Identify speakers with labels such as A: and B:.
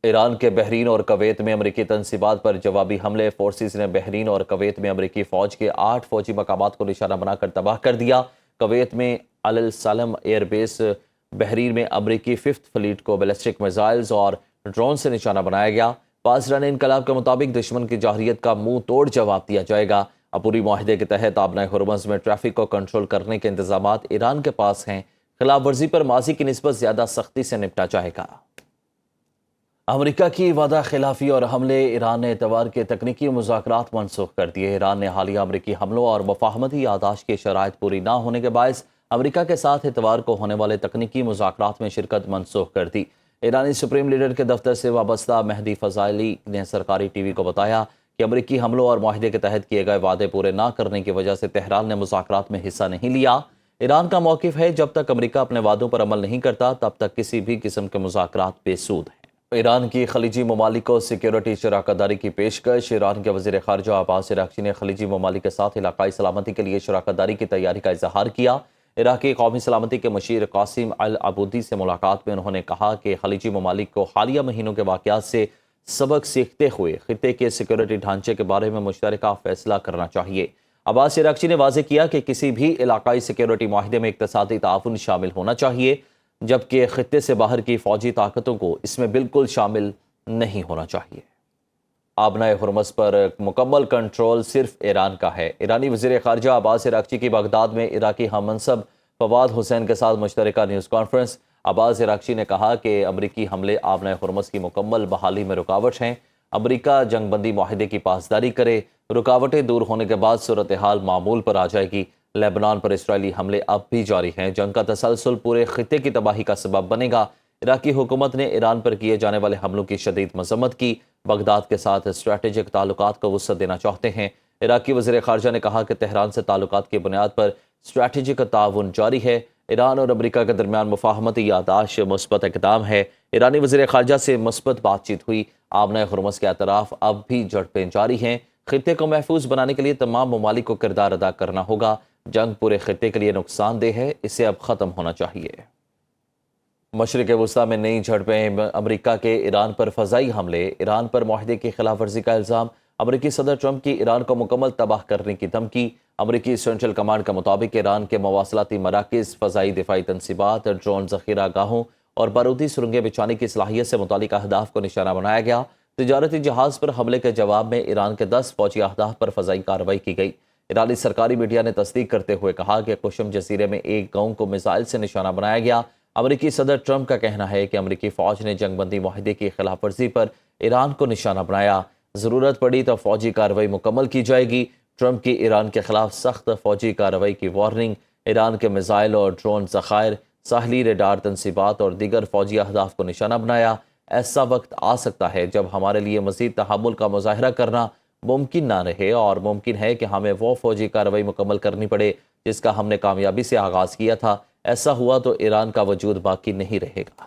A: ایران کے بحرین اور کویت میں امریکی تنصیبات پر جوابی حملے۔ فورسز نے بحرین اور کویت میں امریکی فوج کے 8 فوجی مقامات کو نشانہ بنا کر تباہ کر دیا۔ کویت میں السلم ایئر بیس، بحرین میں امریکی 5th فلیٹ کو بیلسٹک میزائلز اور ڈرون سے نشانہ بنایا گیا۔ پاسداران انقلاب کے مطابق دشمن کی جارحیت کا منہ توڑ جواب دیا جائے گا۔ عبوری معاہدے کے تحت آبنائے ہرمز میں ٹریفک کو کنٹرول کرنے کے انتظامات ایران کے پاس ہیں۔ خلاف ورزی پر ماضی کی نسبت زیادہ سختی سے نپٹا جائے گا۔ امریکہ کی وعدہ خلافی اور حملے۔ ایران نے اتوار کے تکنیکی مذاکرات منسوخ کر دیے۔ ایران نے حالیہ امریکی حملوں اور مفاہمتی یادداشت کی شرائط پوری نہ ہونے کے باعث امریکہ کے ساتھ اتوار کو ہونے والے تکنیکی مذاکرات میں شرکت منسوخ کر دی۔ ایرانی سپریم لیڈر کے دفتر سے وابستہ مہدی فضائلی نے سرکاری ٹی وی کو بتایا کہ امریکی حملوں اور معاہدے کے تحت کیے گئے وعدے پورے نہ کرنے کی وجہ سے تہران نے مذاکرات میں حصہ نہیں لیا۔ ایران کا موقف ہے جب تک امریکہ اپنے وعدوں پر عمل نہیں کرتا تب تک کسی بھی قسم کے مذاکرات بے سود ہیں۔ ایران کی خلیجی ممالک کو سیکیورٹی شراکت داری کی پیشکش۔ ایران کے وزیر خارجہ عباس عراقچی نے خلیجی ممالک کے ساتھ علاقائی سلامتی کے لیے شراکت داری کی تیاری کا اظہار کیا۔ عراقی قومی سلامتی کے مشیر قاسم العبودی سے ملاقات میں انہوں نے کہا کہ خلیجی ممالک کو حالیہ مہینوں کے واقعات سے سبق سیکھتے ہوئے خطے کے سیکیورٹی ڈھانچے کے بارے میں مشترکہ فیصلہ کرنا چاہیے۔ عباس عراقچی نے واضح کیا کہ کسی بھی علاقائی سیکیورٹی معاہدے میں اقتصادی تعاون شامل ہونا چاہیے، جبکہ خطے سے باہر کی فوجی طاقتوں کو اس میں بالکل شامل نہیں ہونا چاہیے۔ آبنائے ہرمز پر مکمل کنٹرول صرف ایران کا ہے۔ ایرانی وزیر خارجہ عباس عراقچی کی بغداد میں عراقی ہم منصب فواد حسین کے ساتھ مشترکہ نیوز کانفرنس۔ عباس عراقچی نے کہا کہ امریکی حملے آبنائے ہرمز کی مکمل بحالی میں رکاوٹ ہیں۔ امریکہ جنگ بندی معاہدے کی پاسداری کرے، رکاوٹیں دور ہونے کے بعد صورتحال معمول پر آ جائے گی۔ لیبنان پر اسرائیلی حملے اب بھی جاری ہیں۔ جنگ کا تسلسل پورے خطے کی تباہی کا سبب بنے گا۔ عراقی حکومت نے ایران پر کیے جانے والے حملوں کی شدید مذمت کی۔ بغداد کے ساتھ اسٹریٹجک تعلقات کو وسعت دینا چاہتے ہیں۔ عراقی وزیر خارجہ نے کہا کہ تہران سے تعلقات کی بنیاد پر اسٹریٹجک تعاون جاری ہے۔ ایران اور امریکہ کے درمیان مفاہمتی یادداشت مثبت اقدام ہے۔ ایرانی وزیر خارجہ سے مثبت بات چیت ہوئی۔ آبنائے ہرمز کے اطراف اب بھی جھڑپیں جاری ہیں۔ خطے کو محفوظ بنانے کے لیے تمام ممالک کو کردار ادا کرنا ہوگا۔ جنگ پورے خطے کے لیے نقصان دہ ہے، اسے اب ختم ہونا چاہیے۔ مشرق وسطیٰ میں نئی جھڑپیں۔ امریکہ کے ایران پر فضائی حملے۔ ایران پر معاہدے کی خلاف ورزی کا الزام۔ امریکی صدر ٹرمپ کی ایران کو مکمل تباہ کرنے کی دھمکی۔ امریکی سینٹرل کمانڈ کا مطابق ایران کے مواصلاتی مراکز، فضائی دفاعی تنصیبات، ڈرون ذخیرہ گاہوں اور بارودی سرنگیں بچھانے کی صلاحیت سے متعلق اہداف کو نشانہ بنایا گیا۔ تجارتی جہاز پر حملے کے جواب میں ایران کے 10 فوجی اہداف پر فضائی کارروائی کی گئی۔ ایرانی سرکاری میڈیا نے تصدیق کرتے ہوئے کہا کہ قشم جزیرے میں ایک گاؤں کو میزائل سے نشانہ بنایا گیا۔ امریکی صدر ٹرمپ کا کہنا ہے کہ امریکی فوج نے جنگ بندی معاہدے کی خلاف ورزی پر ایران کو نشانہ بنایا۔ ضرورت پڑی تو فوجی کارروائی مکمل کی جائے گی۔ ٹرمپ کی ایران کے خلاف سخت فوجی کارروائی کی وارننگ۔ ایران کے میزائل اور ڈرون ذخائر، ساحلی ریڈار تنصیبات اور دیگر فوجی اہداف کو نشانہ بنایا۔ ایسا وقت آ سکتا ہے جب ہمارے لیے مزید تحمل کا مظاہرہ کرنا ممکن نہ رہے، اور ممکن ہے کہ ہمیں وہ فوجی کارروائی مکمل کرنی پڑے جس کا ہم نے کامیابی سے آغاز کیا تھا۔ ایسا ہوا تو ایران کا وجود باقی نہیں رہے گا۔